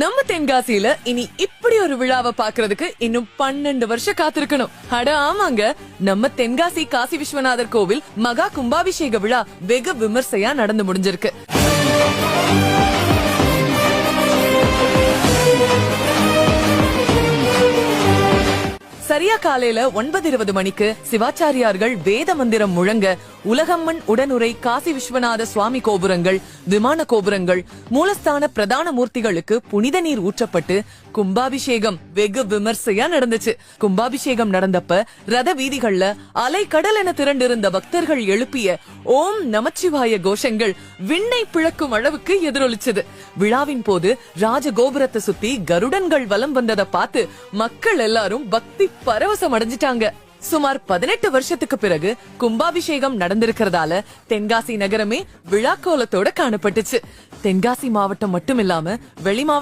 நம்ம தென்காசியில இனி இப்படி ஒரு விழாவை பாக்குறதுக்கு இன்னும் 12 வருஷம் காத்திருக்கணும். அட ஆமாங்க, நம்ம தென்காசி காசி விஸ்வநாதர் கோவில் மகா கும்பாபிஷேக விழா வெகு விமர்சையா நடந்து முடிஞ்சிருக்கு. சரியா காலையில 9:20 மணிக்கு சிவாச்சாரியார்கள் வேத மந்திரம் முழங்க உலகம்மன் உடனுரை காசி விஸ்வநாத சுவாமி கோபுரங்கள், விமான கோபுரங்கள், மூலஸ்தான பிரதான மூர்த்திகளுக்கு புனித நீர் ஊற்றப்பட்டு கும்பாபிஷேகம் வெகு விமர்சையா நடந்துச்சு. கும்பாபிஷேகம் நடந்தப்ப ரத வீதிகள்ல அலை கடல் என திரண்டிருந்த பக்தர்கள் எழுப்பிய ஓம் நமச்சிவாய கோஷங்கள் விண்ணை பிளக்கும் அளவுக்கு எதிரொலிச்சது. விழாவின் போது ராஜ கோபுரத்தை சுத்தி கருடன்கள் வலம் வந்ததை பார்த்து மக்கள் எல்லாரும் பக்தி பரவசம் அடைஞ்சிட்டாங்க. சுமார் 18 வருஷத்துக்கு பிறகு கும்பாபிஷேகம் நடந்திருக்கிறதால தென்காசி நகரமே விழாக்கோலத்தோட காணப்பட்டுச்சு. தென்காசி மாவட்டம் மட்டுமில்லாம வெளி